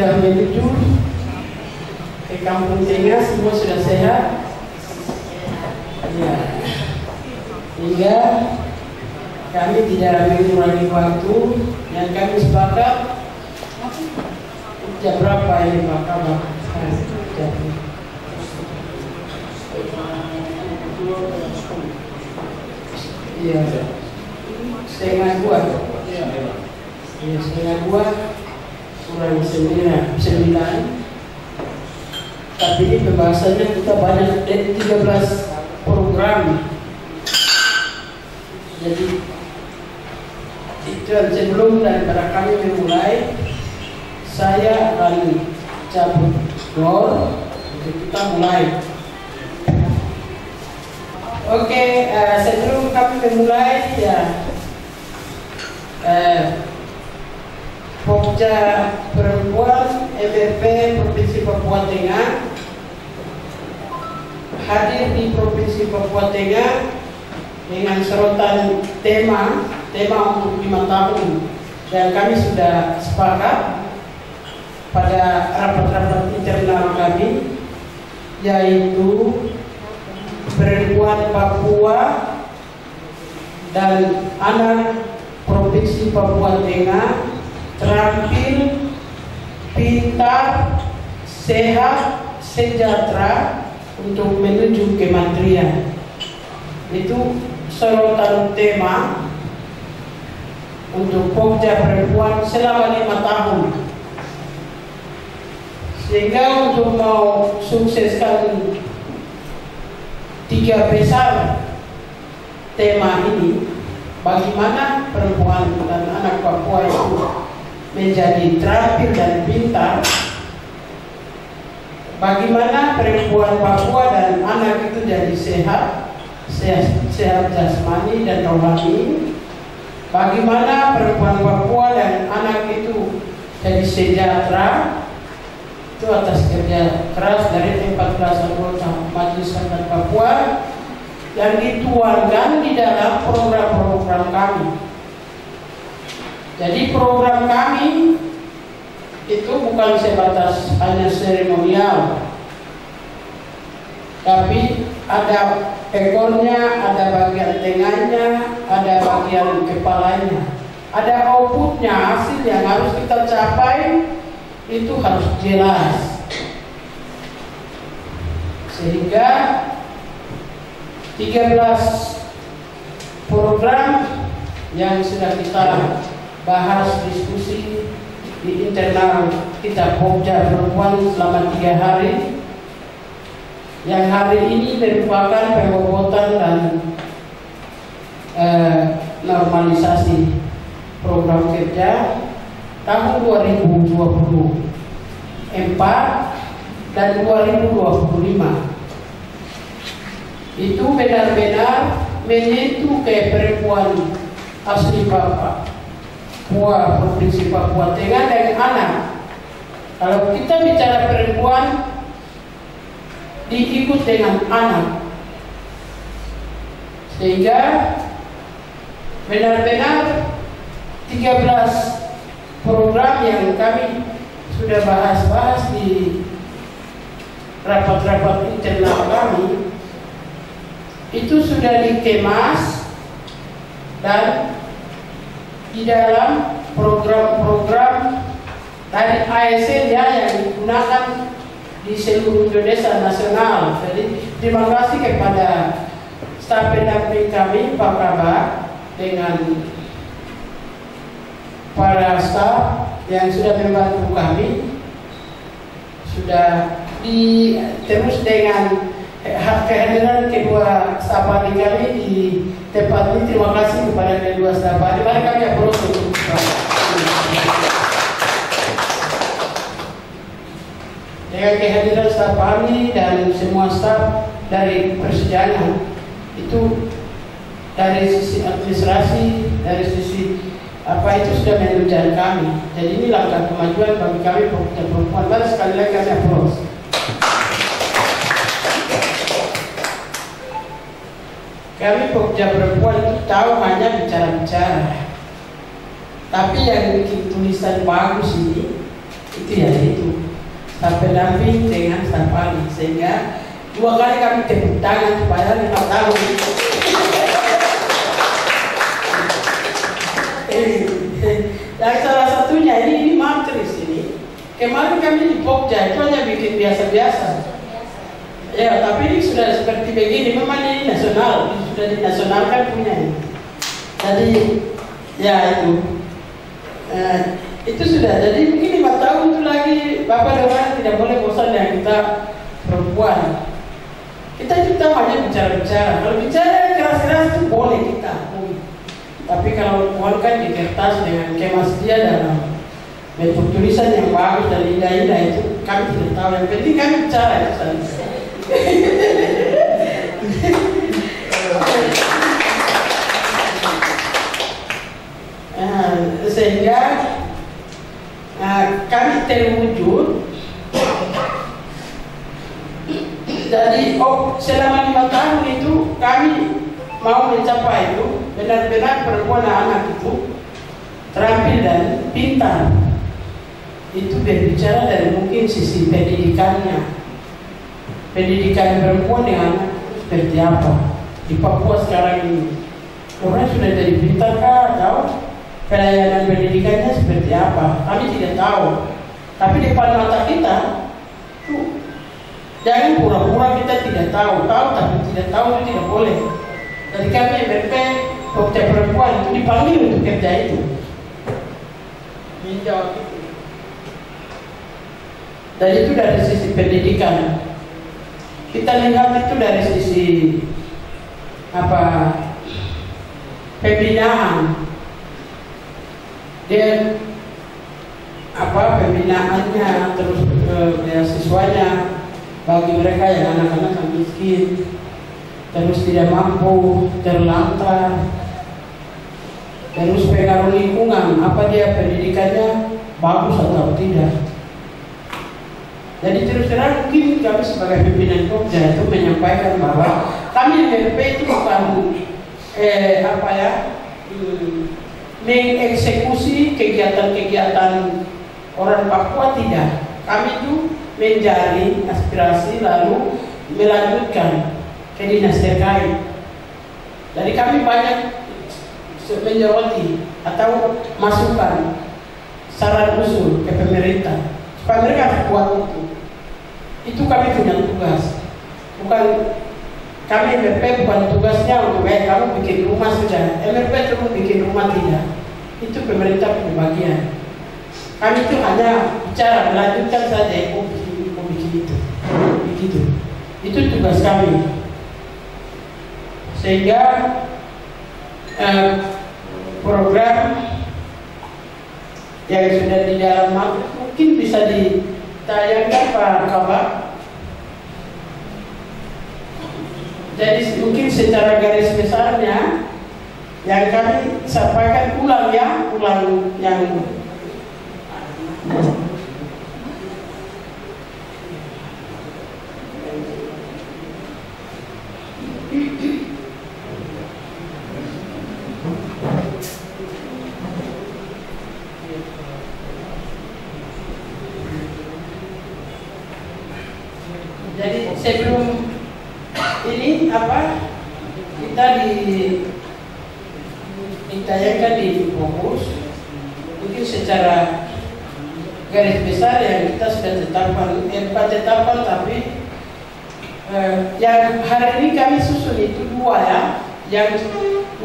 sudah menuju ke Kampung Tengah, semua sudah sehat. Ya. Sehingga kami tidak mengurangi waktu yang kami sepakat. Jam berapa ini Pak Kabar? Iya, setengah dua. Iya, setengah dua kurang 9. Tapi ini pembahasannya kita banyak 13 program. Jadi itu sebelum daripada kami memulai, saya akan cabut door. Jadi kita mulai. Oke, sebelum kami memulai ya, Pokja Perempuan MRP Provinsi Papua Tengah hadir di Provinsi Papua Tengah dengan serotan tema untuk 5 tahun, dan kami sudah sepakat pada rapat-rapat internal kami, yaitu perempuan Papua dan anak Provinsi Papua Tengah terampil, pintar, sehat, sejahtera untuk menuju kementerian. Itu sorotan tema untuk Pokja Perempuan selama 5 tahun. Sehingga untuk mau sukseskan 3 besar tema ini, bagaimana perempuan dan anak Papua itu menjadi terampil dan pintar, bagaimana perempuan Papua dan anak itu jadi sehat jasmani dan rohani, bagaimana perempuan Papua dan anak itu jadi sejahtera, itu atas kerja keras dari 14 anggota Majelis Adat Papua yang dituangkan di dalam program-program kami. Jadi program kami itu bukan sebatas hanya seremonial, tapi ada ekornya, ada bagian tengahnya, ada bagian kepalanya, ada outputnya, hasil yang harus kita capai itu harus jelas. Sehingga 13 program yang sudah kita bahas diskusi di internal kita Pokja Perempuan selama 3 hari, yang hari ini merupakan pembobotan dan normalisasi program kerja tahun 2024 dan 2025. Itu benar-benar menyentuh ke perempuan asli Papua, Provinsi Papua Tengah dan anak. Kalau kita bicara perempuan, diikut dengan anak, sehingga benar-benar 13 program yang kami sudah bahas di rapat-rapat internal kami itu sudah dikemas dan di dalam program-program dari ASN yang digunakan di seluruh Indonesia nasional. Jadi terima kasih kepada staf pendamping kami Pak Kabar dengan para staf yang sudah membantu kami, sudah terus dengan kehadiran kedua staf ahli kami di tempat ini. Terima kasih kepada kedua staf ahli. Mari kami aplaus untuk dengan kehadiran staf ahli dan semua staf dari Persidangan. Itu dari sisi administrasi, dari sisi apa itu sudah menunjukkan kami. Jadi ini langkah kemajuan bagi kami Pokja Perempuan. Mari sekali lagi kami aplaus. Kami Pokja Perempuan itu tahu hanya bicara-bicara, tapi yang bikin tulisan bagus ini Itu ya itu staf pendamping dengan staf ahli, sehingga 2 kali kami tepuk tangan supaya 5 tahun. Dan salah satunya ini matris ini. Kemarin kami di Pokja itu hanya bikin biasa-biasa. Ya, tapi ini sudah seperti begini. Memang ini nasional, sudah dinasionalkan punya ini. Jadi, ya itu sudah. Jadi mungkin 5 tahun itu lagi Bapak Dewan tidak boleh bosan dengan kita perempuan. Kita hanya bicara-bicara. Kalau bicara keras-keras itu boleh kita. Tapi kalau kan di kertas dengan kemas dia dalam bentuk tulisan yang bagus dan indah-indah itu kami tidak tahu. Yang penting kami bicara itu saja. Sehingga kami terwujud. Jadi selama 5 tahun itu kami mau mencapai itu benar-benar perempuan anak itu terampil dan pintar. Itu berbicara dari mungkin sisi pendidikannya. Pendidikan perempuan dengan anak itu seperti apa di Papua sekarang ini. Orang sudah jadi pintar kah? Tahu pelayanan pendidikannya seperti apa? Kami tidak tahu. Tapi di depan mata kita tuh, jangan pura-pura kita tidak tahu. Tahu tapi tidak tahu itu tidak boleh. Jadi kami MRP Pokja Perempuan itu dipanggil untuk kerja itu. Menjawab itu. Dan itu dari sisi pendidikan. Kita lihat itu dari sisi pembinaan. Dia pembinaannya, terus beasiswanya bagi mereka yang anak-anak miskin, terus tidak mampu, terlantar, terus pengaruh lingkungan, apa dia pendidikannya bagus atau tidak. Jadi terus terang mungkin kami sebagai pimpinan Pokja itu menyampaikan bahwa kami MRP itu bukan mengeksekusi kegiatan-kegiatan orang Papua, tidak. Kami itu mencari aspirasi lalu melanjutkan ke dinas terkait. Jadi kami banyak menyoroti atau masukan saran usul ke pemerintah supaya mereka kuat itu. Itu kami punya tugas. Bukan kami MRP bukan tugasnya untuk kamu bikin rumah sudah. MRP cuma bikin rumah tidak. Itu pemerintah punya bagian. Kami itu hanya bicara melanjutkan saja. Bikin itu, begitu. Itu tugas kami. Sehingga program yang sudah di dalam mungkin bisa ditayangkan Pak Kabak. Jadi mungkin secara garis besarnya yang kami sampaikan ulang yang jadi sebelum ini kita ditayangkan di fokus mungkin secara garis besar yang kita sudah tetapkan tapi yang hari ini kami susun itu 2 ya, yang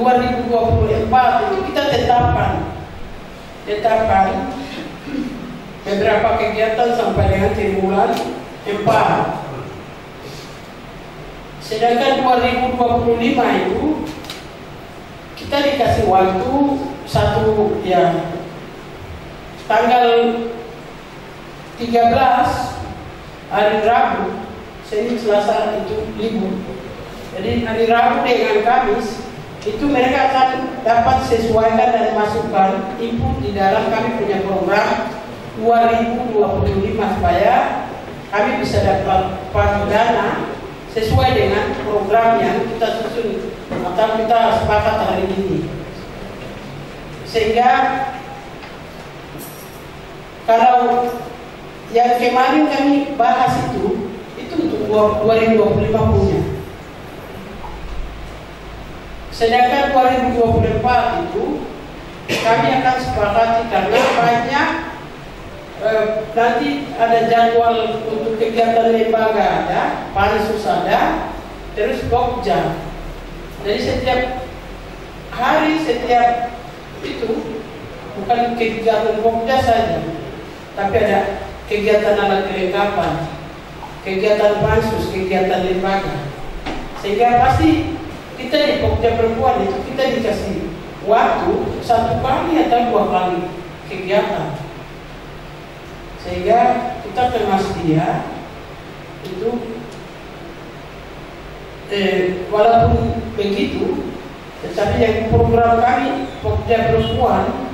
2024 itu kita tetapkan beberapa kegiatan sampai dengan triwulan 4. Sedangkan 2025 itu kita dikasih waktu tanggal 13 hari Rabu, Senin, Selasa itu libur. Jadi hari Rabu dengan Kamis itu mereka akan dapat sesuaikan dan masukkan input di dalam kami punya program 2025 supaya kami bisa dapat dana sesuai dengan program yang kita susun atau kita sepakat hari ini. Sehingga kalau yang kemarin kami bahas itu untuk 2025 punya. Sedangkan 2024 itu kami akan sepakati karena banyak nanti ada jadwal untuk kegiatan lembaga ada, pansus ada, terus Pokja. Jadi setiap hari, setiap itu bukan kegiatan Pokja saja, tapi ada kegiatan alat kelengkapan, kegiatan pansus, kegiatan lembaga. Sehingga pasti kita di Pokja Perempuan itu kita dikasih waktu 1 kali atau 2 kali kegiatan. Sehingga kita kemas dia itu walaupun begitu, tetapi yang program kami Pokja Perempuan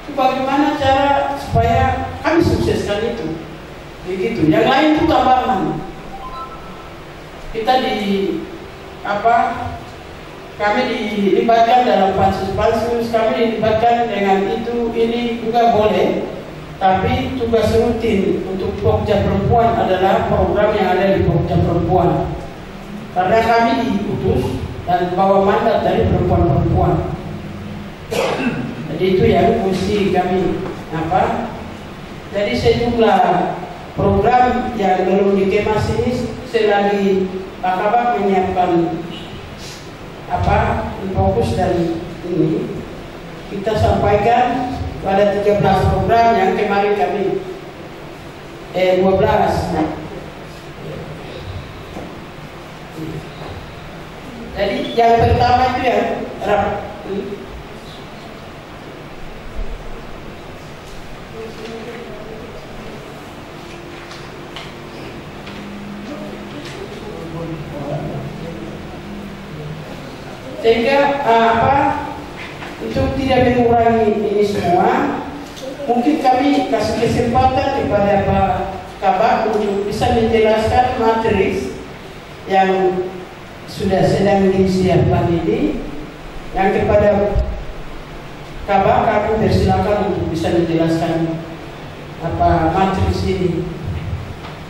itu bagaimana cara supaya kami sukseskan itu. Begitu. Yang lain itu tambahan. Kita kami dilibatkan dalam pansus-pansus, kami dilibatkan dengan itu, ini juga boleh. Tapi tugas rutin untuk Pokja Perempuan adalah program yang ada di Pokja Perempuan. Karena kami diutus dan bawa mandat dari perempuan-perempuan. Jadi itu yang mesti kami Jadi sejumlah program yang belum dikemas ini selagi Pak Kabak menyiapkan fokus dan ini kita sampaikan pada 13 program yang kemarin kami 12. Jadi yang pertama itu ya sehingga untuk tidak mengurangi ini semua, mungkin kami kasih kesempatan kepada Pak Kabak untuk bisa menjelaskan materi yang sudah sedang disiapkan ini. Yang kepada Kabak, kami persilakan untuk bisa menjelaskan materi ini.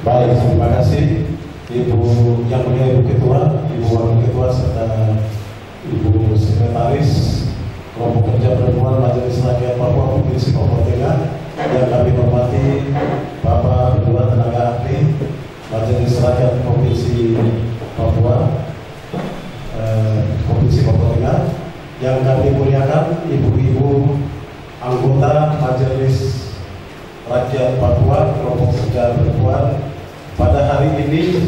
Baik, terima kasih Ibu Yang Mulia Ibu Ketua, Ibu Wakil Ketua serta Ibu Sekretaris Kelompok Kerja Perempuan Majelis Rakyat Papua Provinsi Papua Tengah, yang kami hormati Bapak Ketua Tenaga Ahli Majelis Rakyat Provinsi Papua Tengah, yang kami muliakan ibu-ibu anggota Majelis Rakyat Papua Kelompok Kerja Perempuan. Pada hari ini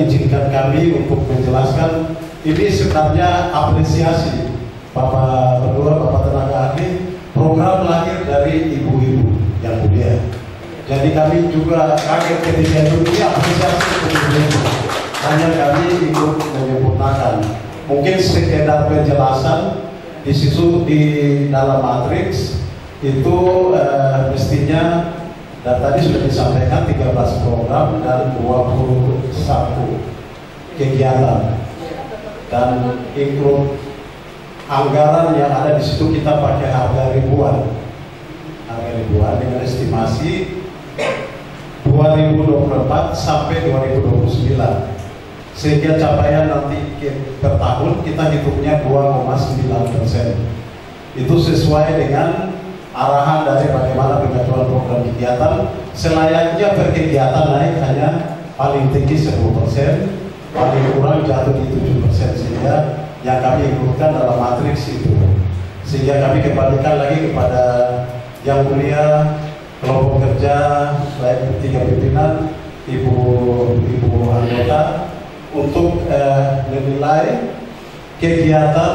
izinkan kami untuk menjelaskan ini sebenarnya apresiasi Bapak Berdua, Bapak Tenaga Ahli, program lahir dari ibu-ibu yang mulia. Jadi kami juga kaget ketika itu apresiasi ibu-ibu. Hanya kami ikut menyempurnakan. Mungkin sekedar penjelasan di situ di dalam matriks itu mestinya dan tadi sudah disampaikan 13 program dan 21 kegiatan dan include anggaran yang ada di situ kita pakai harga ribuan dengan estimasi 2024 sampai 2029, sehingga capaian nanti per tahun kita hitungnya 2,9%. Itu sesuai dengan arahan dari bagaimana pengajuan program kegiatan. Selayaknya per kegiatan naik hanya paling tinggi 10%, paling kurang jatuh di 7%, sehingga yang kami ikutkan dalam matriks itu. Sehingga kami kembalikan lagi kepada Yang Mulia Kelompok Kerja, baik 3 pimpinan, ibu anggota, untuk menilai kegiatan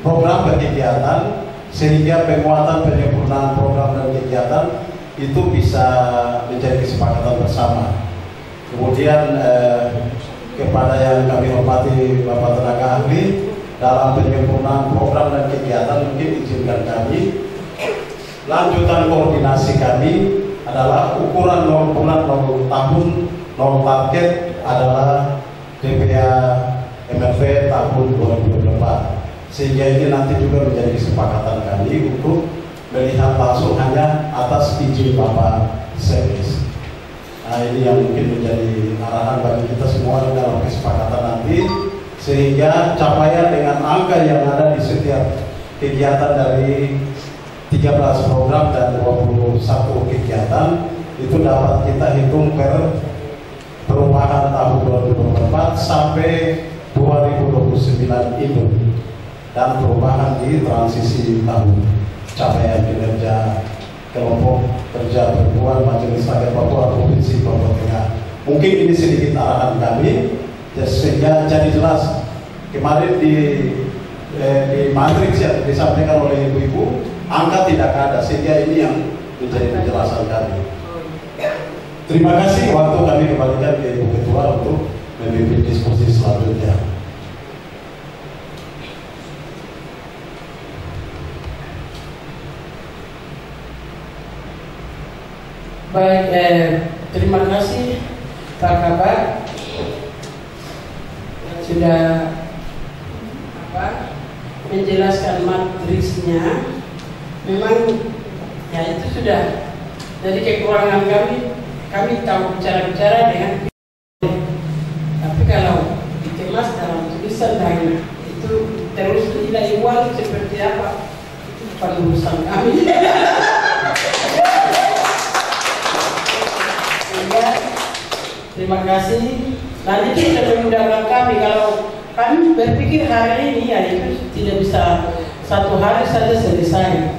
program berkegiatan, sehingga penguatan penyempurnaan program dan kegiatan itu bisa menjadi kesepakatan bersama. Kemudian kepada yang kami hormati Bapak Tenaga Ahli, dalam penyempurnaan program dan kegiatan mungkin izinkan kami lanjutan koordinasi kami adalah ukuran 0 bulan 0 tahun 0 target adalah DPA MRV tahun 2024, sehingga ini nanti juga menjadi kesepakatan kami untuk melihat langsung hanya atas izin Bapak service. Nah, ini yang mungkin menjadi arahan bagi kita semua dalam kesepakatan nanti, sehingga capaian dengan angka yang ada di setiap kegiatan dari 13 program dan 21 kegiatan itu dapat kita hitung per perubahan tahun 2024 sampai 2029 itu, dan perubahan di transisi tahun capaian kinerja kelompok kerja perempuan Majelis Rakyat Papua Provinsi Papua Tengah. Mungkin ini sedikit arahan kami sehingga jadi jelas. Kemarin di matriks yang disampaikan oleh ibu-ibu angka tidak ada, sehingga ini yang menjadi penjelasan kami. Terima kasih, waktu kami kembalikan ke Ibu Ketua untuk memimpin diskusi selanjutnya. Baik, terima kasih Pak Kabar sudah menjelaskan matriksnya. Memang ya itu sudah jadi kekurangan kami tahu bicara dengan, tapi kalau dikemas dalam tulisan dan itu terus tidak iwal seperti apa, itu bukan urusan kami. Terima kasih. Nanti kita memudahkan kami kalau kami berpikir hari ini ya itu tidak bisa satu hari saja selesai.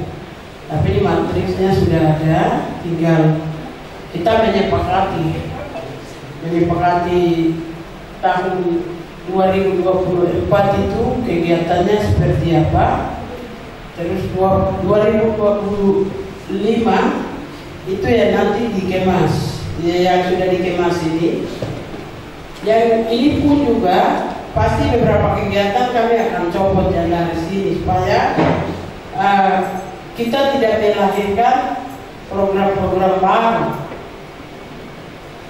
Tapi di matriksnya sudah ada, tinggal kita menyepakati tahun 2024 itu kegiatannya seperti apa. Terus 2025 itu ya nanti dikemas. Yang sudah dikemas ini, yang ini pun juga pasti beberapa kegiatan kami akan copot yang dari sini supaya kita tidak melahirkan program-program baru,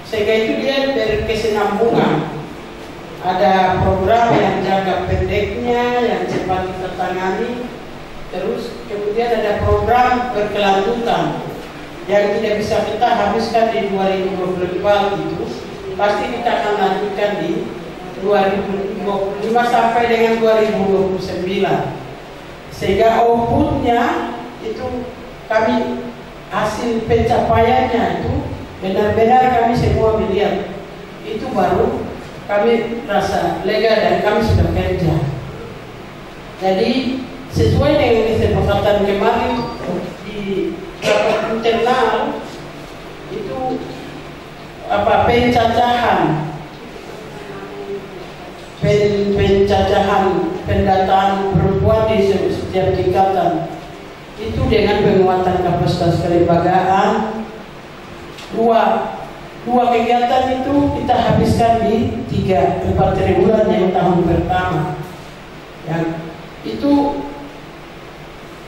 sehingga itu dia berkesinambungan. Ada program yang jangka pendeknya yang cepat kita tangani, terus kemudian ada program berkelanjutan yang tidak bisa kita habiskan di 2024 itu, pasti kita akan lanjutkan di 2025 sampai dengan 2029, sehingga outputnya itu kami hasil pencapaiannya itu benar-benar kami semua melihat, itu baru kami rasa lega dan kami sudah kerja. Jadi sesuai dengan kesepakatan kemarin di rapat internal itu pencacahan pendataan perempuan di setiap tingkatan itu dengan penguatan kapasitas kelembagaan. Dua kegiatan itu kita habiskan di 3-4 triwulan yang tahun pertama, yang itu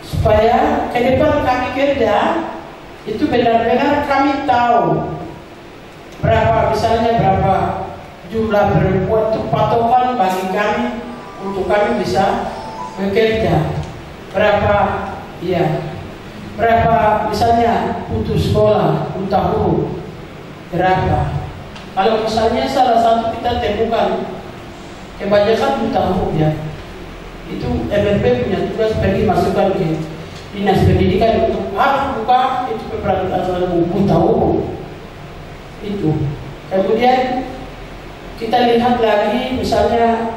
supaya ke depan kami kerja itu benar-benar kami tahu berapa jumlah perempuan itu patokan bagi kami untuk kami bisa bekerja. Berapa misalnya putus sekolah, buta huruf, berapa. Kalau misalnya salah satu kita temukan kebanyakan buta huruf ya, itu MRP punya tugas bagi masukan ke dinas pendidikan untuk harus buka itu pemberantasan buta huruf itu. Kemudian kita lihat lagi misalnya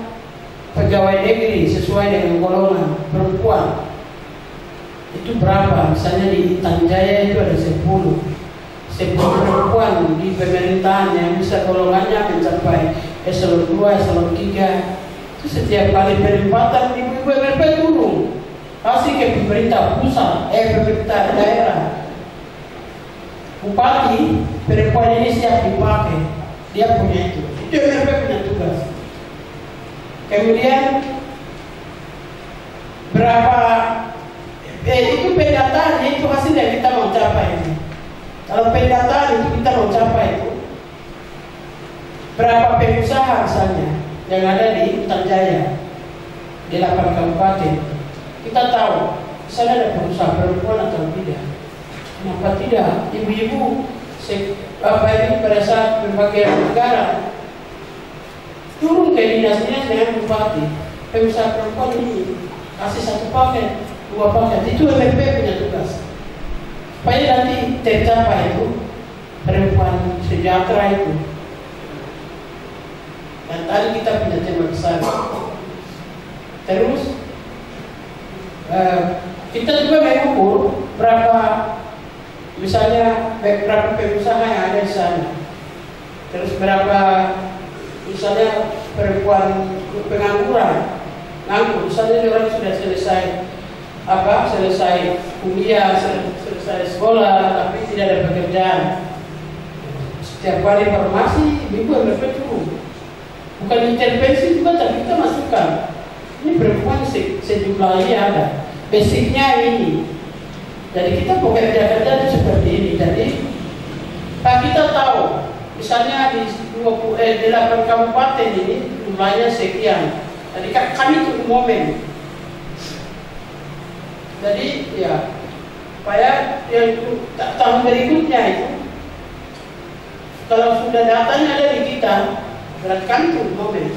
pegawai negeri sesuai dengan golongan perempuan itu berapa. Misalnya di Intan Jaya itu ada 10 perempuan di pemerintahan yang bisa golongannya mencapai eselon 2, eselon 3. Setiap kali penempatan ibu-ibu MRP turun kasih ke pemerintah pusat, pemerintah daerah. Bupati perempuan ini siap dipakai, dia punya itu MRP punya tugas. Kemudian berapa itu pendataan itu hasil yang kita mau capai. Kalau pendataan itu kita mau capai itu berapa pengusaha misalnya yang ada di Tanjaya di 8 kabupaten, kita tahu sana ada pengusaha perempuan atau tidak. Kenapa tidak? Ibu-ibu pada saat berbagai negara turun ke dinas-dinas dengan bupati, pengusaha perempuan ini kasih 1 paket, 2 paket, itu MRP punya tugas supaya nanti tercapai itu perempuan sejahtera itu. Dan tadi kita punya tema besar. Terus kita juga mengukur berapa, misalnya berapa pengusaha yang ada di sana, terus berapa misalnya perempuan pengangguran, nganggur, misalnya orang sudah selesai kuliah, selesai sekolah, tapi tidak ada pekerjaan. Setiap kali informasi, ibu MRP turun. Bukan intervensi juga, tapi kita masukkan. Ini perempuan sejumlah ini ada. Basicnya ini. Jadi kita bekerja-kerja seperti ini. Jadi Pak kita tahu, misalnya di 8 kabupaten ini jumlahnya sekian. Jadi kami tunggu momen. Jadi ya, supaya yang tahun berikutnya itu, kalau sudah datanya ada di kita, berarti kami tunggu momen.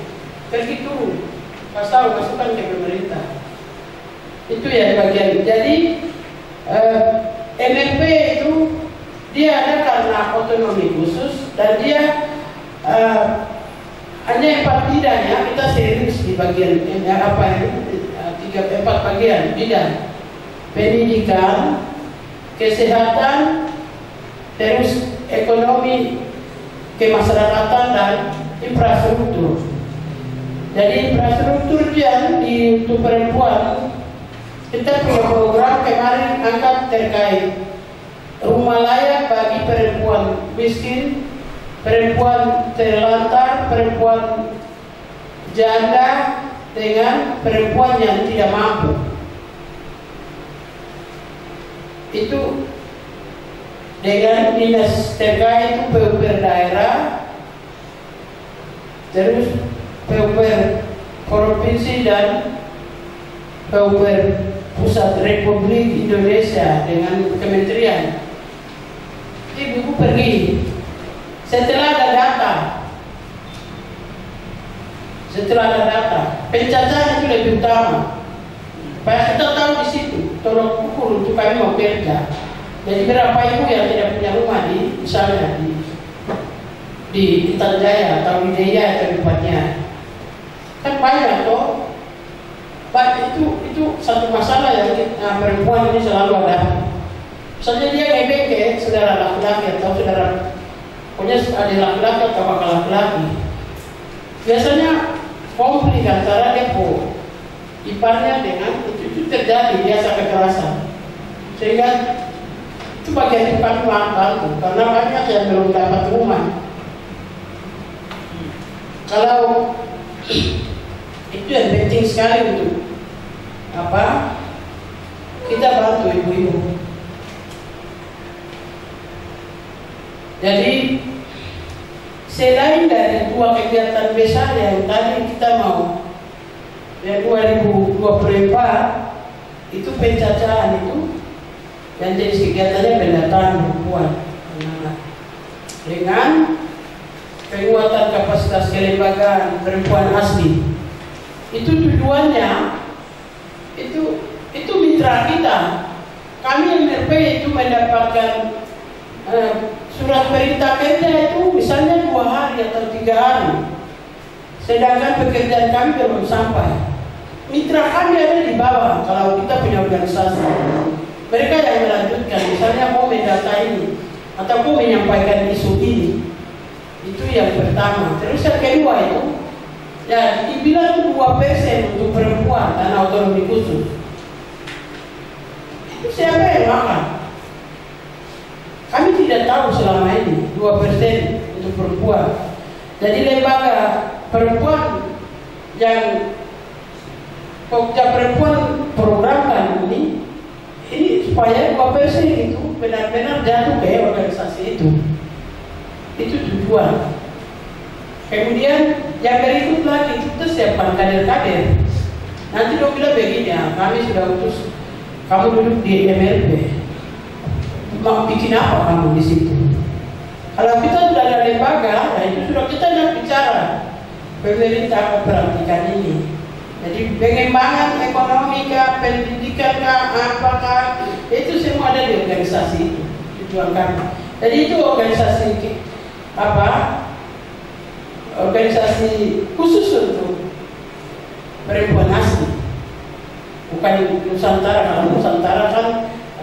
Pergi turun, pas tahu masukkan ke pemerintah. Itu ya bagian. Jadi MRP itu dia ada karena otonomi khusus dan dia hanya 4 bidang ya, kita serius di bagian 4 bagian bidang: pendidikan, kesehatan, terus ekonomi kemasyarakatan dan infrastruktur. Jadi infrastruktur yang untuk perempuan, kita punya program kemarin angkat terkait rumah layak bagi perempuan miskin, perempuan terlantar, perempuan janda, dengan perempuan yang tidak mampu. Itu dengan dinas terkait itu PUPR daerah, terus PUPR provinsi dan PUPR pusat Republik Indonesia dengan kementerian. Ibu pergi setelah ada data, pencacahan itu lebih utama. Supaya kita tahu di situ, tolong ukur untuk kami mau kerja. Jadi berapa ibu yang tidak punya rumah di, misalnya di Intan Jaya atau di Daya atau tempatnya, kan banyak toh. Itu satu masalah yang perempuan ini selalu ada. Misalnya dia ngebeng ke saudara laki-laki atau saudara, pokoknya ada laki-laki atau bakal laki-laki, biasanya konflik antara depo iparnya dengan itu terjadi, biasa kekerasan, sehingga itu bagian kami bantu karena banyak yang belum dapat rumah. Kalau itu yang penting sekali untuk kita bantu ibu-ibu. Jadi selain dari 2 kegiatan besar yang tadi kita mau, yang 2024 itu pencacahan itu, yang jenis kegiatannya pendataan perempuan dengan penguatan kapasitas kelembagaan perempuan asli. Itu tujuannya, itu mitra kita. Kami MRP itu mendapatkan surat perintah kerja itu misalnya 2 hari atau 3 hari, sedangkan pekerjaan kami belum sampai. Mitra kami ada di bawah. Kalau kita punya organisasi, mereka yang melanjutkan, misalnya mau mendata ini atau mau menyampaikan isu ini. Itu yang pertama. Terus yang kedua itu, ya dibilang 2% untuk perempuan dan otonomi khusus. Itu siapa yang makan? Kami tidak tahu selama ini 2% untuk perempuan. Jadi lembaga perempuan yang Pokja Perempuan programkan ini supaya 2% itu benar-benar jatuh ke organisasi itu. Itu tujuan. Kemudian yang berikut lagi kita siapkan kader-kader. Nanti dong bilang begini, ya, kami sudah utus kamu duduk di MRP. Mau bikin apa kamu di situ? Kalau kita sudah ada lembaga, nah itu sudah kita nak bicara. Pemerintah memperhatikan ini. Jadi pengembangan ekonomi kah, pendidikan kah, apakah itu semua ada di organisasi itu dituangkan. Jadi itu organisasi organisasi khusus untuk perempuan asli, bukan Nusantara. Kalau Nusantara kan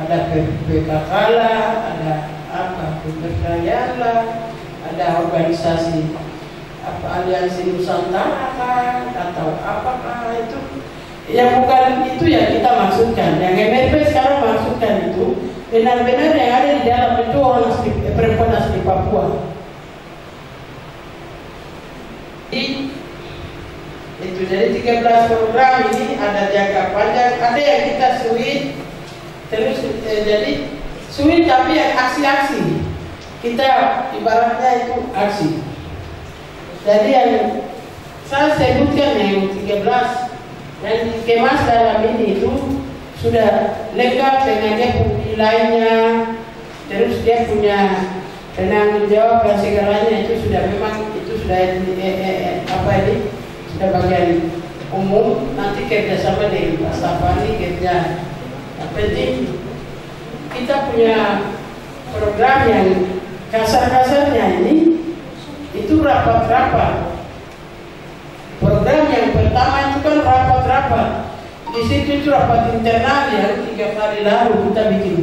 ada PKK lah, ada pemberdayaan lah, ada organisasi aliansi Nusantara kan, atau apakah itu yang bukan itu yang kita maksudkan. Yang MRP sekarang maksudkan itu benar-benar yang ada di dalam itu orang asli, perempuan asli Papua. Itu jadi 13 program ini ada jangka panjang, ada yang kita suit terus jadi suit tapi yang aksi-aksi. Kita ibaratnya itu aksi. Jadi yang saya sebutkan yang 13 yang dikemas dalam ini itu sudah lengkap dengan dia nilainya, terus dia punya penanggung jawab dan segalanya itu sudah memang itu sudah sudah bagian umum. Nanti kerjasama dengan Pak Stafani kerja. Yang penting kita punya program yang kasar-kasarnya ini itu rapat-rapat. Program yang pertama itu kan rapat-rapat. Di situ itu rapat internal yang 3 kali lalu kita bikin.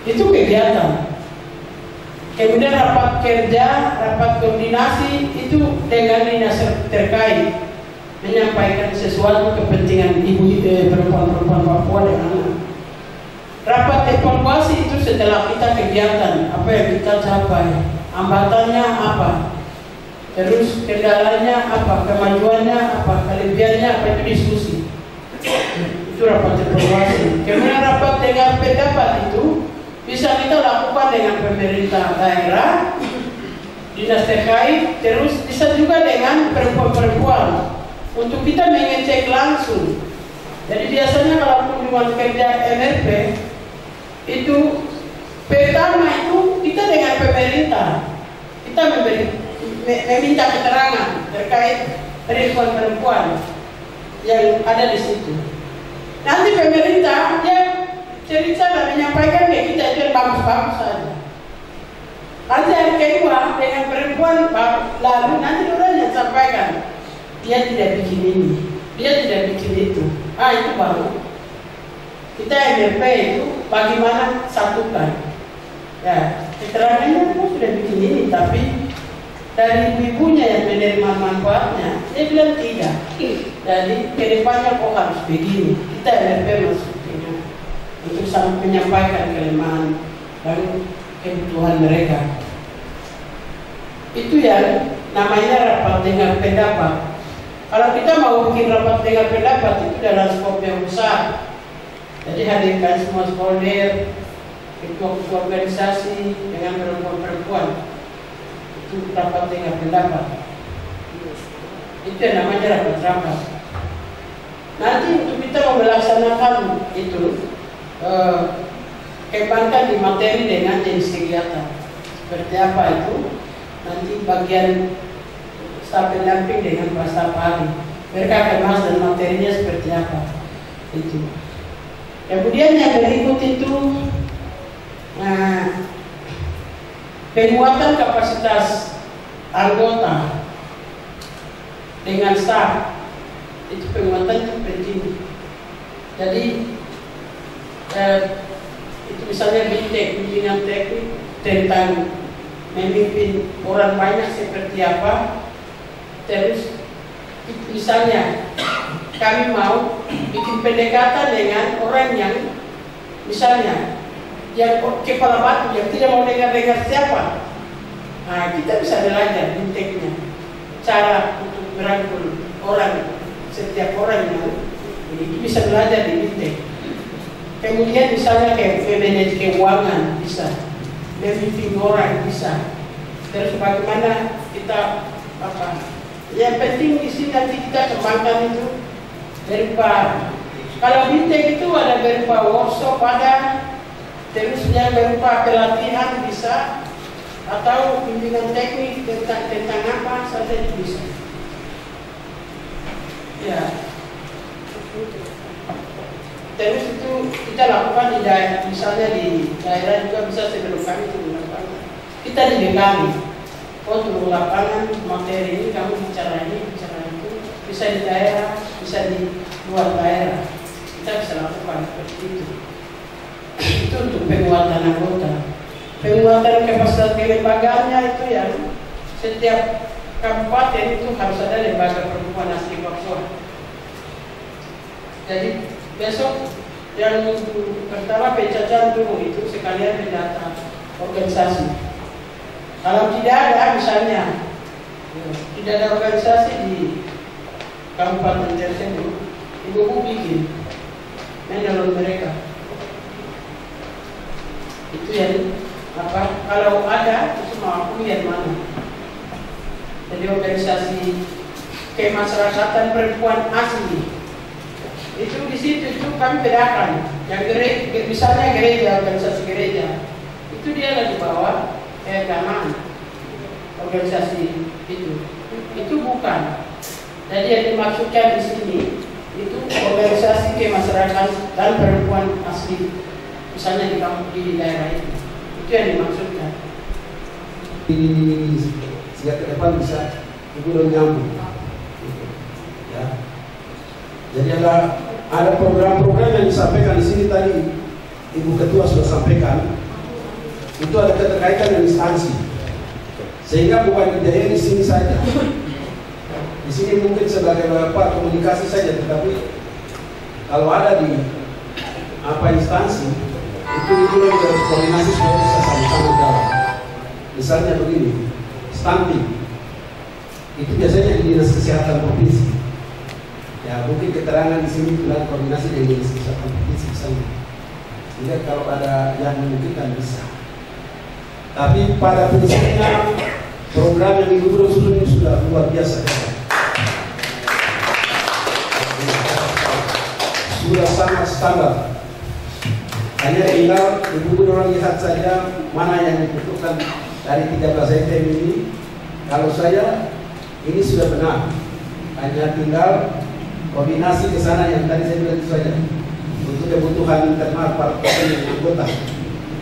Itu kegiatan. Kemudian rapat kerja, rapat koordinasi itu dengan dinas terkait menyampaikan sesuatu kepentingan perempuan-perempuan Papua dan anak. Rapat evaluasi itu setelah kita kegiatan, apa yang kita capai, hambatannya apa, terus kendalanya apa, kemajuannya apa, kelebihannya apa, itu diskusi. Itu rapat evaluasi. Kemudian rapat dengan pendapat itu bisa kita lakukan dengan pemerintah daerah, dinas terkait, terus bisa juga dengan perempuan-perempuan untuk kita mengecek langsung. Jadi biasanya kalau kunjungan kerja MRP itu pertama itu kita dengan pemerintah, kita meminta keterangan terkait perempuan-perempuan yang ada di situ. Nanti pemerintah dia cerita dan menyampaikan ya kita itu bagus-bagus saja. Nanti yang kedua dengan perempuan lalu nanti orang yang sampaikan dia tidak bikin ini, dia tidak bikin itu. Itu baru kita MRP itu bagaimana satukan. Ya keterangannya aku sudah bikin ini, tapi dari ibunya yang menerima manfaatnya dia bilang tidak. Jadi kedepannya kok harus begini. Kita MRP masuk untuk sangat menyampaikan kelemahan dan kebutuhan mereka. Itu yang namanya rapat dengar pendapat. Kalau kita mau bikin rapat dengar pendapat itu dalam skop yang besar. Jadi hadirkan semua stakeholder, ketua-ketua organisasi dengan perempuan-perempuan. Itu rapat dengar pendapat. Itu yang namanya rapat-rapat. Nanti untuk kita melaksanakan itu kembangkan di materi dengan jenis kegiatan seperti apa itu nanti bagian staf pendamping dengan Pak Staf Ahli mereka kemas dan materinya seperti apa itu. Kemudian yang berikut itu penguatan kapasitas anggota dengan staf itu penguatan itu penting. Jadi itu misalnya bimbingan teknik tentang memimpin orang banyak seperti apa. Terus misalnya kami mau bikin pendekatan dengan orang yang misalnya yang kepala batu yang tidak mau dengar siapa. Kita bisa belajar tekniknya, cara untuk merangkul orang, setiap orang yang itu bisa belajar di Bintek. Kemudian misalnya kayak manajer keuangan bisa, memimpin orang bisa. Terus bagaimana kita yang penting di sini nanti kita kembangkan itu berupa. Kalau Bintek itu ada berupa workshop ada, terusnya berupa pelatihan bisa, atau bimbingan teknik tentang apa saja bisa. Ya. Terus itu kita lakukan di daerah, misalnya di daerah juga bisa sebelum kami turun lapangan. Kita dibekali, oh turun lapangan materi ini kamu bicara ini, bicara itu, bisa di daerah, bisa di luar daerah. Kita bisa lakukan seperti itu. Itu untuk penguatan anggota. Penguatan kapasitas kelembagaannya itu yang setiap kabupaten itu harus ada lembaga perempuan asli Papua. Jadi besok yang pertama pencacahan dulu itu sekalian mendata organisasi. Kalau tidak ada misalnya tidak ada organisasi di kabupaten tersebut, ibu bikin menurut mereka. Itu yang apa? Kalau ada itu mau aku yang mana? Jadi organisasi kemasyarakatan perempuan asli. Itu di situ itu kami bedakan. Yang misalnya gereja, organisasi gereja, itu dia lagi bawa keagamaan organisasi itu bukan. Jadi yang dimaksudkan di sini itu organisasi kemasyarakatan dan perempuan asli, misalnya di daerah itu yang dimaksudkan. Sejak ke depan bisa ibu dan nyambung. Ya. Jadi ada program-program yang disampaikan di sini tadi, Ibu Ketua sudah sampaikan, itu ada keterkaitan dengan instansi, sehingga bukan kejadian di sini saja. Di sini mungkin sebagai bapak komunikasi saja, tetapi kalau ada di instansi, itu koordinasi supaya bisa sama-sama jalan. Misalnya begini, stunting, itu biasanya di Dinas Kesehatan Provinsi. Ya, mungkin keterangan di sini bilang koordinasi dengan Dinas Kesehatan Provinsi misalnya. Sehingga kalau ada yang memungkinkan bisa. Tapi pada prinsipnya program yang Ibu susun ini sudah luar biasa. Sudah sangat standar. Hanya tinggal Ibu orang lihat saja mana yang dibutuhkan dari 13 item ini. Kalau saya ini sudah benar. Hanya tinggal koordinasi ke sana yang tadi saya bilang itu saja. Untuk kebutuhan internal para anggota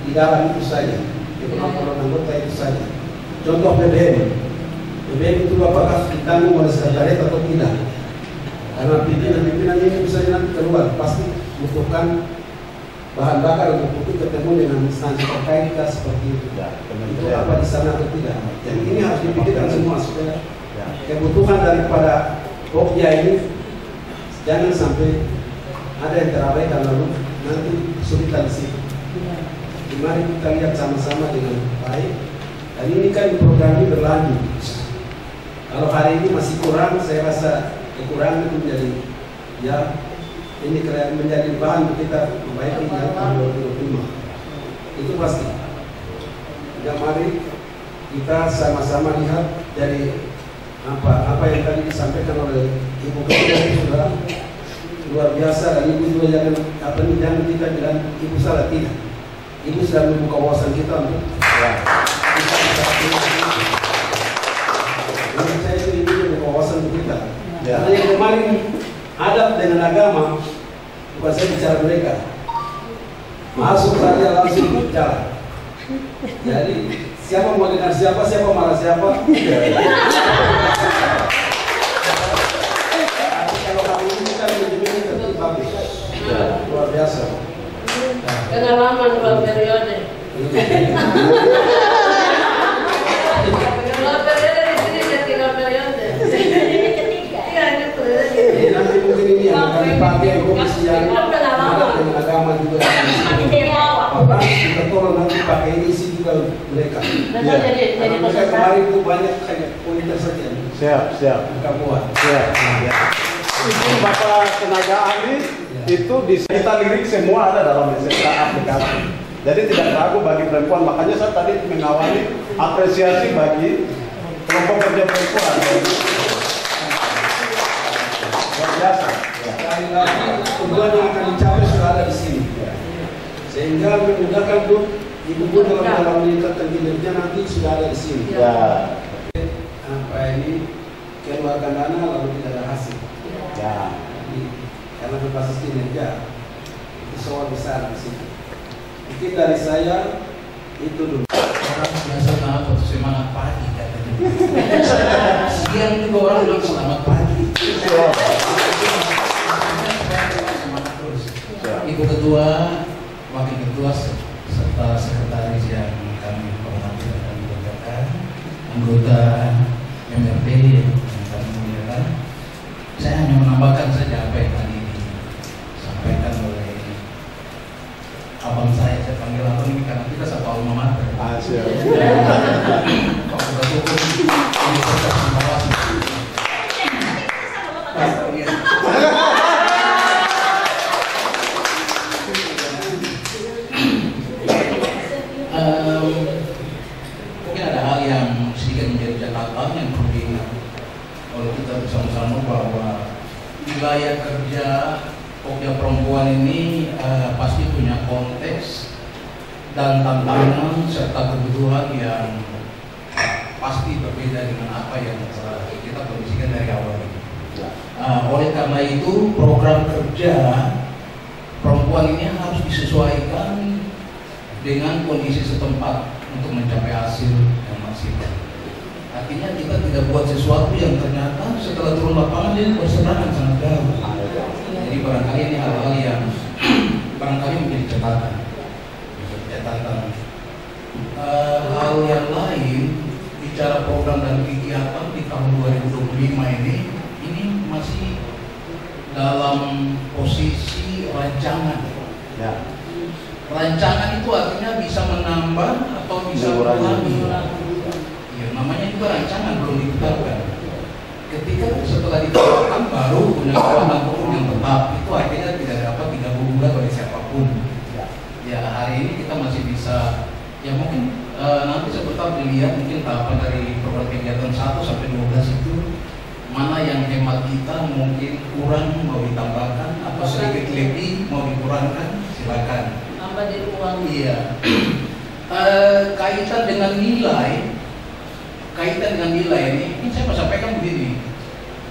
di dalam itu saja. Kemampuan anggota itu saja. Contoh BBM. BBM itu apakah ditanggung oleh sekretariat atau tidak? Karena pimpinan ini bisa nanti keluar pasti butuhkan bahan bakar untuk ketemu dengan instansi terkait seperti itu. Itu apa di sana atau tidak? Jadi ini harus dipikirkan semua supaya kebutuhan daripada Pokja ini jangan sampai ada yang terabaikan lalu nanti kesulitan di situ. Mari kita lihat sama-sama dengan baik. Dan ini kan program ini berlanjut. Kalau hari ini masih kurang, saya rasa kekurangan itu menjadi ini menjadi bahan untuk kita memperbaiki tahun 2025. Itu pasti. Ya, mari kita sama-sama lihat dari apa yang tadi disampaikan oleh Ibu Ketua itu sudah luar biasa, dan Ibu juga jangan kita bilang Ibu salah, tidak. Ibu sudah membuka wawasan kita untuk kita bisa menurut saya itu Ibu membuka wawasan untuk kita. Karena yang kemarin adat dengan agama bukan saya bicara mereka, masuk saja langsung bicara. Jadi siapa mau dengar siapa marah siapa. Kalau kami ini kita menjadi tertib bagus, luar biasa. Pengalaman 2 periode. Nanti mungkin ini yang akan dipakai komisi yang ada dengan agama juga. Kita tolong nanti pakai isi juga mereka. Karena mereka kemarin itu banyak kayak pointer saja. Siap. Mereka buat. Siap. Itu Bapak tenaga ahli itu kita lirik semua ada dalam SSK aplikasi. Jadi tidak ragu bagi perempuan. Makanya saya tadi mengawali apresiasi bagi kelompok kerja perempuan. Luar biasa. Sekali lagi tujuan yang akan dicapai sudah ada di sini, sehingga memudahkan untuk Ibu dalam meningkatkan kinerja nanti sudah ada di sini. Ya. Apa ini keluarkan dana lalu tidak ada hasil. Ya. Jadi, karena berbasis kinerja itu soal besar di sini. Mungkin dari saya itu dulu. Orang biasa nama waktu semangat pagi katanya. Sekian juga orang bilang selamat pagi. Semangat terus. Ibu Ketua, Wakil Ketua serta Sekretaris yang kami hormati dan kami banggakan, anggota MRT yang kami muliakan. Saya hanya menambahkan saja apa yang tadi disampaikan oleh abang saya panggil abang ini karena kita satu alma mater. Fakultas Hukum Universitas Bawaslu. Mungkin ada hal yang sedikit menjadi catatan yang perlu diingat oleh kita bersama-sama bahwa wilayah kerja Pokja perempuan ini pasti punya konteks dan tantangan serta kebutuhan yang pasti berbeda dengan apa yang kita kondisikan dari awal ini. Oleh karena itu program kerja perempuan ini harus disesuaikan dengan kondisi setempat untuk mencapai hasil yang maksimal. Artinya kita tidak buat sesuatu yang ternyata setelah turun lapangan dia berseberangan sangat jauh. Jadi barangkali ini hal-hal yang barangkali menjadi catatan. Hal yang lain bicara program dan kegiatan di tahun 2025 ini masih dalam posisi rancangan. Ya. Rancangan itu artinya bisa menambah atau bisa mengurangi. Ya, namanya juga rancangan belum ditetapkan. Ketika setelah ditetapkan baru punya kekuatan hukum yang tetap, itu artinya tidak dapat diganggu-gugat oleh siapapun. Ya hari ini kita masih bisa, ya mungkin nanti sebentar dilihat mungkin tahapan dari program kegiatan 1 sampai 12 itu mana yang hemat kita mungkin kurang mau ditambahkan atau sedikit lebih mau dikurangkan, silakan. Tambah jadi uang. Iya. Kaitan dengan nilai ini saya mau sampaikan begini.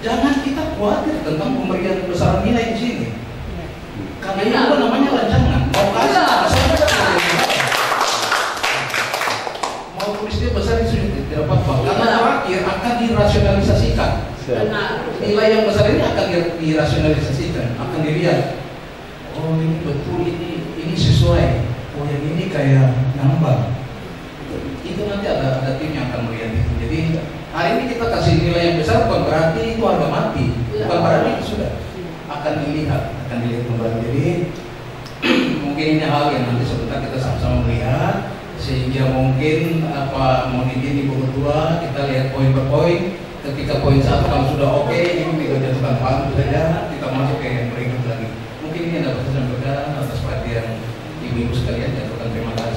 Jangan kita khawatir tentang pemberian besaran nilai di sini. Karena ini apa namanya rancangan. Mau tulis dia besar itu tidak apa-apa. Karena akhir akan dirasionalisasikan. Nilai yang besar ini akan dirasionalisasikan, akan dilihat. Oh ini betul, ini sesuai. Oh yang ini kayak nambah. Itu nanti ada tim yang akan melihat itu. Jadi hari ini kita kasih nilai yang besar bukan berarti itu harga mati, bukan berarti itu sudah akan dilihat kembali. Jadi mungkin ini hal yang nanti sebentar kita sama-sama melihat sehingga mungkin apa mau izin Ibu Ketua kita lihat poin per poin. Ketika poin 1 kalau sudah oke, ini kita jatuhkan palu saja, kita masuk ke yang berikut lagi. Mungkin ini dapat saya sampaikan atas perhatian ibu-ibu sekalian. Jatuhkan terima kasih.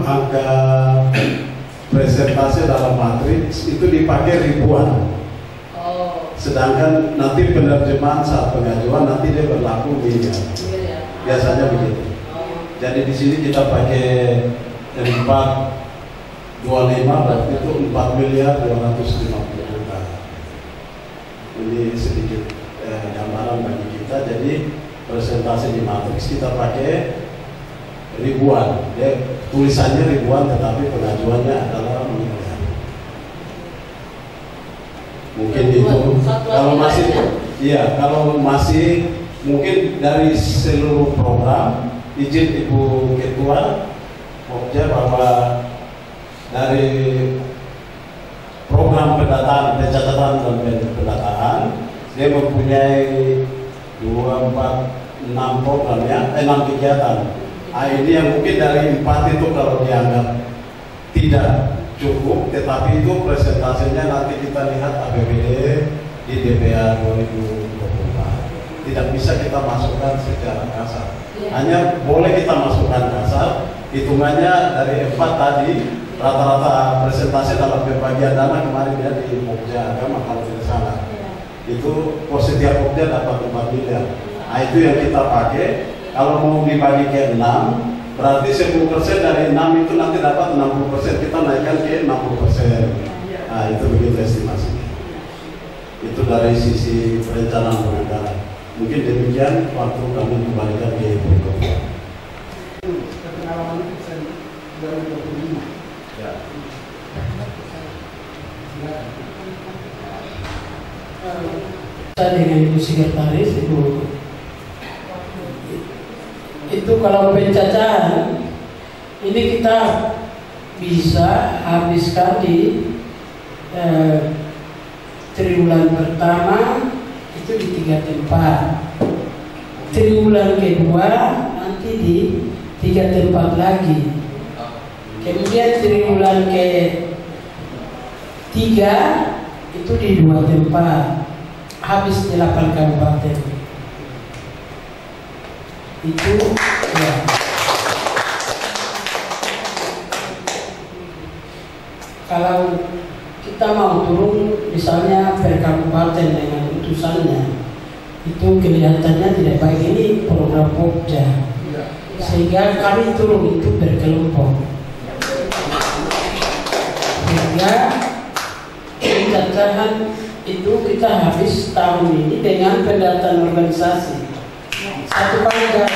Angka presentasi dalam matriks itu dipakai ribuan. Sedangkan nanti penerjemahan saat pengajuan nanti dia berlaku miliar. Biasanya begitu. Jadi di sini kita pakai 425 berarti itu 4.250.000.000. Ini sedikit gambaran bagi kita. Jadi presentasi di matriks kita pakai ribuan. Tulisannya ribuan tetapi pengajuannya adalah miliar. Mungkin itu kalau masih kalau masih mungkin dari seluruh program izin Ibu Ketua Pokja bahwa dari program pendataan, pencatatan dan pendataan dia mempunyai 6 program ya, 6 kegiatan. Nah, ini yang mungkin dari 4 itu kalau dianggap tidak cukup, tetapi itu presentasinya nanti kita lihat APBD di DPA 2024. Tidak bisa kita masukkan secara kasar. Hanya boleh kita masukkan kasar. Hitungannya dari 4 tadi, rata-rata presentasi dalam pembagian dana kemarin ya di Pokja Agama kalau tidak salah. Itu positif Pokja dapat 4 miliar. Nah, itu yang kita pakai. Kalau mau dibagi ke 6, berarti 10% dari 6 itu nanti dapat 60%. Kita naikkan ke 60%. Nah, itu begitu estimasinya. Itu dari sisi perencanaan penganggaran. Mungkin demikian waktu kami kembalikan ke Prof. Ya. Saya dengan Ibu Sekretaris, itu kalau pencacahan ini kita bisa habiskan di triwulan pertama itu di 3 tempat, triwulan kedua nanti di 3 tempat lagi, kemudian triwulan ke-3 itu di 2 tempat, habis di 8 kabupaten. Itu ya. Kalau kita mau turun misalnya per kabupaten dengan utusannya, itu kelihatannya tidak baik. Ini program Pokja, sehingga kami turun itu berkelompok, sehingga pencacahan itu kita habis tahun ini dengan pendataan organisasi 1 panggilan,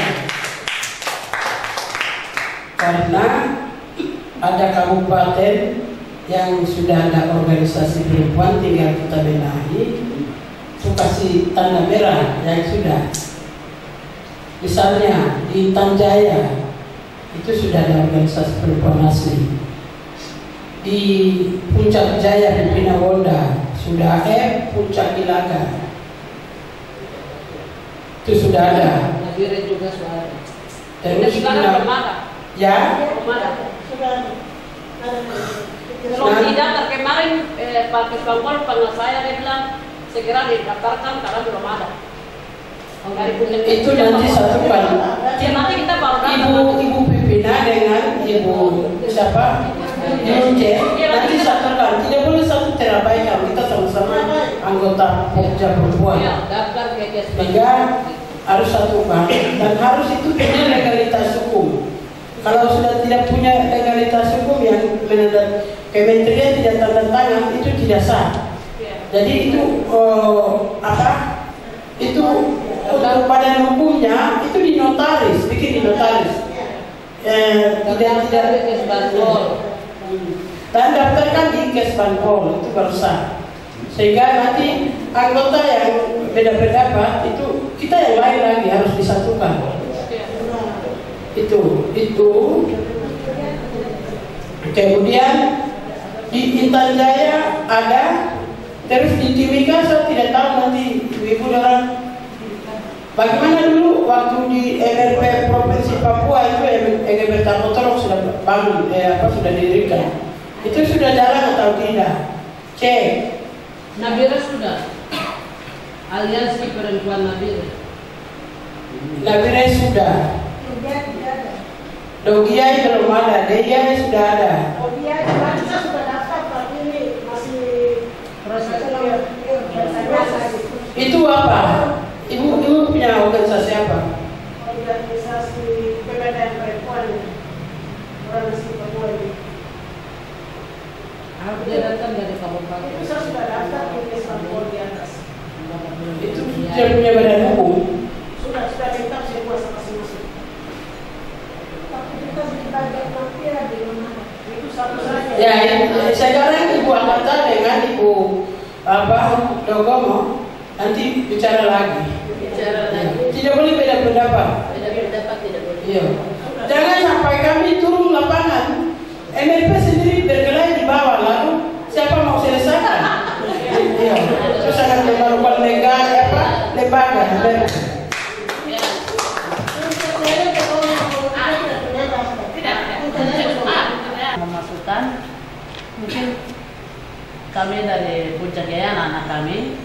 karena ada kabupaten yang sudah ada organisasi perempuan, tinggal kita benahi, itu kasih tanda merah yang sudah. Misalnya di Tanjaya itu sudah ada organisasi perempuan asli, di Puncak Jaya di Pinawonda sudah ada, Puncak Ilaga itu sudah ada. Nabire juga sudah ada. Terus sekarang belum ada. Ya? Belum ada. Sudah ada. Kalau tidak kemarin Pak Kesbangkol panggil saya, dia bilang segera didaftarkan karena belum ada. Itu nanti satukan. Ya, nanti kita baru Ibu pimpinan dengan Ibu siapa? Nanti satukan. Tidak boleh satu terabaikan. Kita sama-sama anggota Pokja perempuan. Ya, daftar ke sehingga harus satukan dan harus itu punya legalitas hukum. Kalau sudah tidak punya legalitas hukum yang kementerian tidak tanda tangan, itu tidak sah. Jadi itu itu untuk badan hukumnya itu di notaris, bikin di notaris. Tidak dan daftarkan di Kesbangkol itu baru sah. Sehingga nanti anggota yang beda pendapat itu kita yang lain lagi harus disatukan. Itu. Kemudian di Intan Jaya ada, terus di Timika saya tidak tahu nanti ibu orang bagaimana dulu waktu di MRP Provinsi Papua itu MRP Tapotorok sudah bangun, sudah didirikan. Itu sudah jalan atau tidak? Cek. Nabire sudah. Aliansi Perempuan Nabire. Nabire sudah. Dogiai belum ada, Degiai sudah ada. Dogiai kita sudah daftar, tapi ini masih proses. Itu apa? Ibu punya organisasi apa? Organisasi PPDN Perempuan, organisasi perempuan. Dia datang dari kabupaten. Itu saya sudah daftar di Kesbangkol di atas. Itu dia punya badan hukum. Sudah minta semua masing-masing. Tapi kita nanti ada di mana? Itu satu saja. Ya, sekarang Ibu Amata dengan Ibu Dogomo nanti bicara lagi. Tidak boleh beda pendapat. Beda pendapat tidak boleh. Iya. Jangan sampai kami turun lapangan, MRP sendiri berkelahi di bawah, lalu siapa mau selesaikan? Iya. Terus akan membarukan lembaga. mungkin kami dari Puncak Jaya, anak kami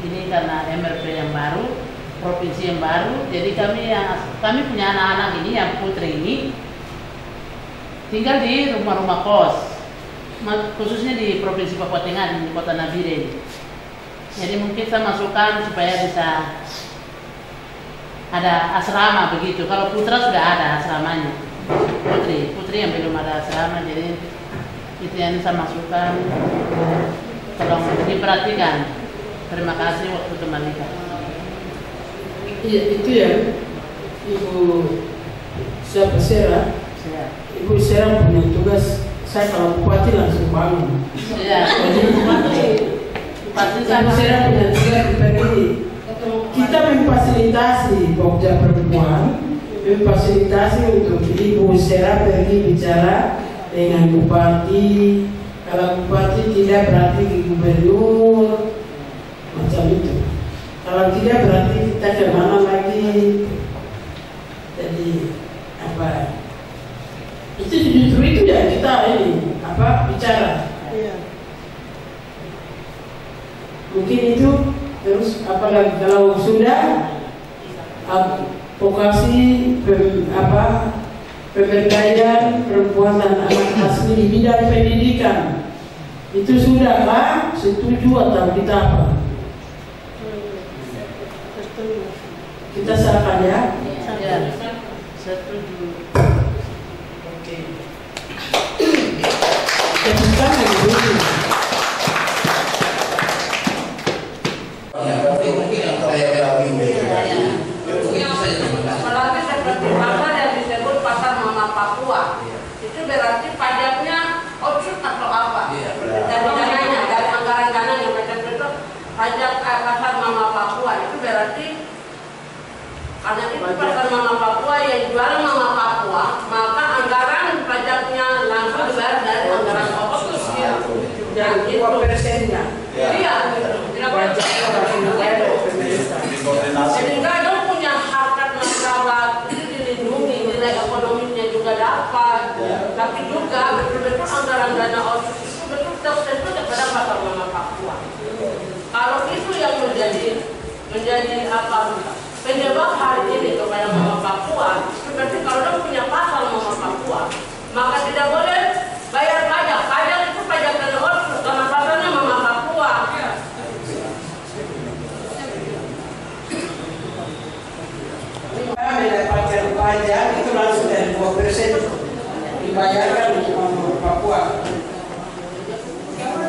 ini karena MRP yang baru, provinsi yang baru, jadi kami punya anak-anak ini yang putri ini tinggal di rumah-rumah kos, khususnya di Provinsi Papua Tengah di Kota Nabire. Jadi mungkin saya masukkan supaya bisa ada asrama begitu. Kalau putra sudah ada asramanya, putri yang belum ada asrama, jadi itu yang saya masukkan. Tolong diperhatikan. Terima kasih waktu kembalikan. Iya, itu ya Ibu siapa Sera? Ibu Sera punya tugas, saya kalau bupati langsung bangun. Iya, Ibu Sera punya tugas seperti kita memfasilitasi Pokja Perempuan, memfasilitasi untuk Ibu Sera pergi bicara dengan bupati. Kalau bupati tidak berarti di gubernur, macam itu. Kalau tidak berarti kita kemana lagi. Jadi apa? Itu justru itu ya kita ini bicara. Mungkin itu terus apalagi kalau sudah vokasi pemberdayaan perempuan dan anak asli di bidang pendidikan itu sudahlah setuju atau kita apa? Kita serahkan ya. Setuju. Oke. Keputusan lagi dulu. Apalagi seperti pasar yang disebut pasar Mama Papua, itu berarti pajaknya output atau apa? Dari dananya, dari anggaran dana yang macam itu pajak pasar Mama Papua itu berarti karena itu pasar Mama Papua yang jual Mama Papua, maka anggaran pajaknya langsung dibayar dari anggaran output. Dan 2%-nya. Iya, tidak pajak. Jadi nggak punya harkat martabat itu dilindungi, nilai ekonominya juga dapat, tapi juga betul-betul anggaran dana output itu betul tertentu kepada pasar Mama Papua. Kalau itu yang menjadi apa penyebab hari ini kepada Mama Papua, seperti kalau dia punya pasar Mama Papua, maka tidak boleh bayar pajak. Pajak itu pajak dana output karena pasarnya Mama Papua. Mendapatkan pajak itu langsung dari 2% dibayarkan untuk Mama Papua.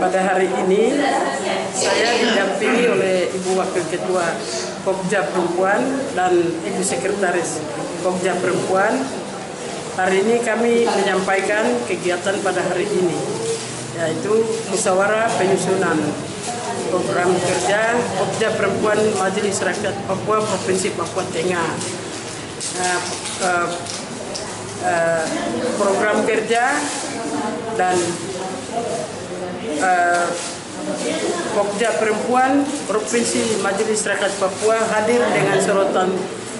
Pada hari ini saya didampingi oleh Ibu Wakil Ketua Pokja Perempuan dan Ibu Sekretaris Pokja Perempuan. Hari ini kami menyampaikan kegiatan pada hari ini, yaitu musyawarah penyusunan program kerja Pokja Perempuan Majelis Rakyat Papua Provinsi Papua Tengah. Program kerja dan Pokja Perempuan Provinsi Majelis Rakyat Papua hadir dengan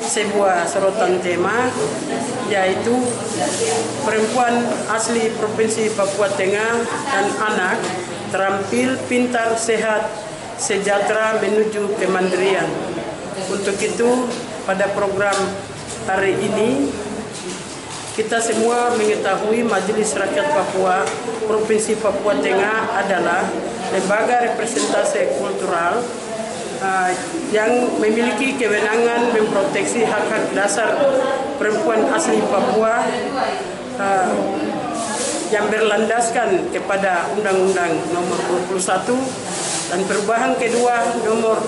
sebuah sorotan tema, yaitu perempuan asli Provinsi Papua Tengah dan anak terampil, pintar, sehat, sejahtera menuju kemandirian. Untuk itu pada program hari ini kita semua mengetahui Majelis Rakyat Papua Provinsi Papua Tengah adalah lembaga representasi kultural yang memiliki kewenangan memproteksi hak-hak dasar perempuan asli Papua yang berlandaskan kepada Undang-Undang Nomor 21 dan perubahan kedua Nomor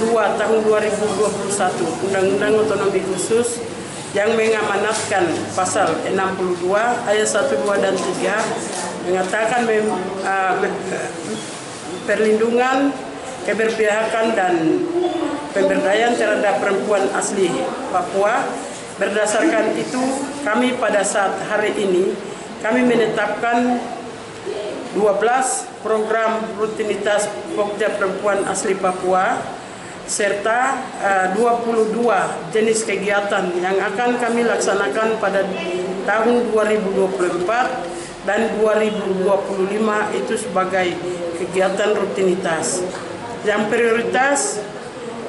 2 Tahun 2021 Undang-Undang Otonomi Khusus yang mengamanatkan pasal 62 ayat 1, 2, dan 3 mengatakan perlindungan, keberpihakan, dan pemberdayaan terhadap perempuan asli Papua. Berdasarkan itu, kami pada saat hari ini kami menetapkan 12 program rutinitas Pokja Perempuan asli Papua serta 22 jenis kegiatan yang akan kami laksanakan pada tahun 2024 dan 2025 itu sebagai kegiatan rutinitas. Yang prioritas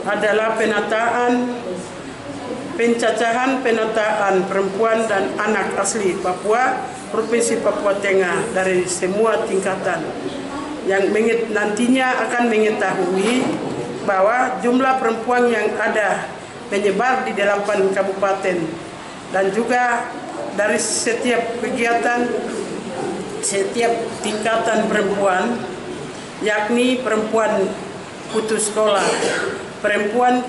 adalah pencacahan penataan perempuan dan anak asli Papua, Provinsi Papua Tengah dari semua tingkatan, yang nantinya akan mengetahui bahwa jumlah perempuan yang ada menyebar di 8 kabupaten, dan juga dari setiap kegiatan, setiap tingkatan perempuan, yakni perempuan putus sekolah, perempuan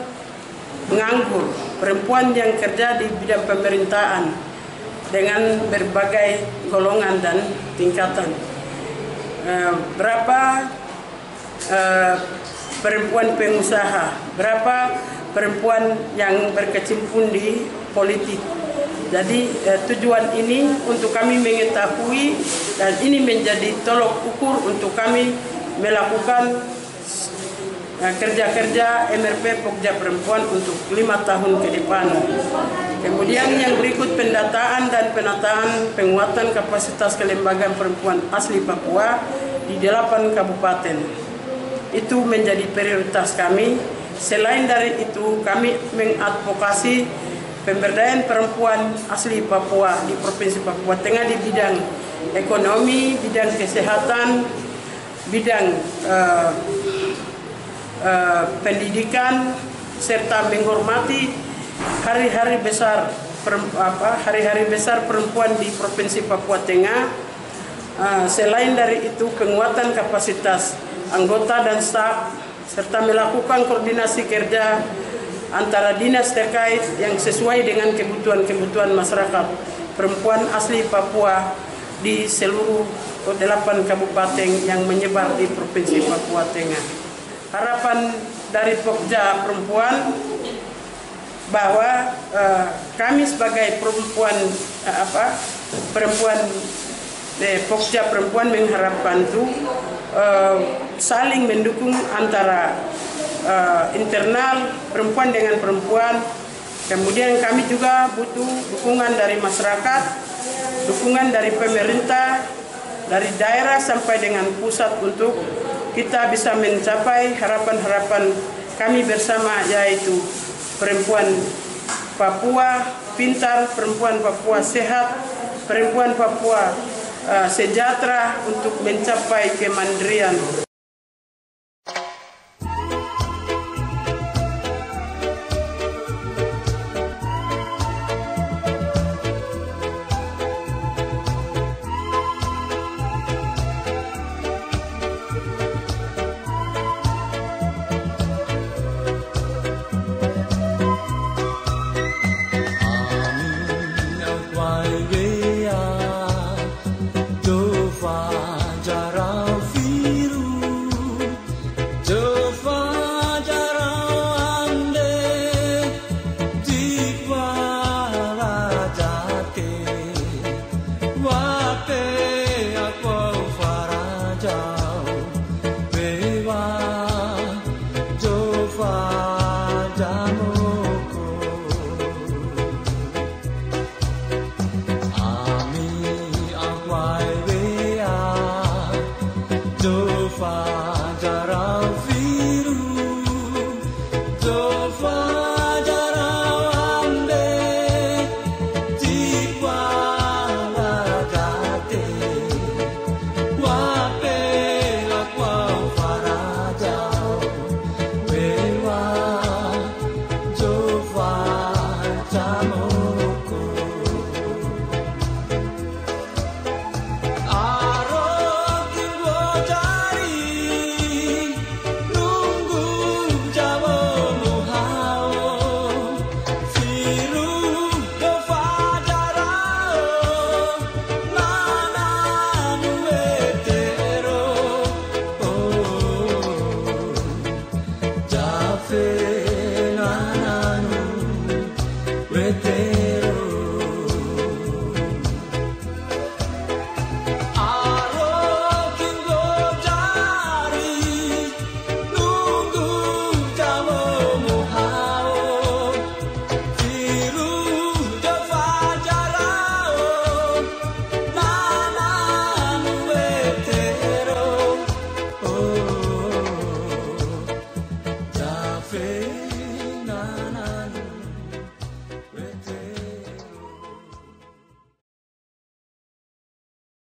menganggur, perempuan yang kerja di bidang pemerintahan dengan berbagai golongan dan tingkatan. Berapa perempuan pengusaha, berapa perempuan yang berkecimpung di politik. Jadi tujuan ini untuk kami mengetahui, dan ini menjadi tolok ukur untuk kami melakukan kerja-kerja MRP Pokja Perempuan untuk 5 tahun ke depan. Kemudian yang berikut, pendataan dan penataan penguatan kapasitas kelembagaan perempuan asli Papua di 8 kabupaten. Itu menjadi prioritas kami. Selain dari itu, kami mengadvokasi pemberdayaan perempuan asli Papua di Provinsi Papua Tengah di bidang ekonomi, bidang kesehatan, bidang pendidikan, serta menghormati hari-hari besar perempuan di Provinsi Papua Tengah. Selain dari itu, penguatan kapasitas anggota dan staf, serta melakukan koordinasi kerja antara dinas terkait yang sesuai dengan kebutuhan masyarakat perempuan asli Papua di seluruh 8 kabupaten yang menyebar di Provinsi Papua Tengah. Harapan dari Pokja Perempuan bahwa kami sebagai perempuan Pokja Perempuan mengharapkan itu saling mendukung antara internal perempuan dengan perempuan. Kemudian kami juga butuh dukungan dari masyarakat, dukungan dari pemerintah, dari daerah sampai dengan pusat untuk kita bisa mencapai harapan-harapan kami bersama, yaitu perempuan Papua pintar, perempuan Papua sehat, perempuan Papua sejahtera untuk mencapai kemandirian. Dova Jaraviru, Dova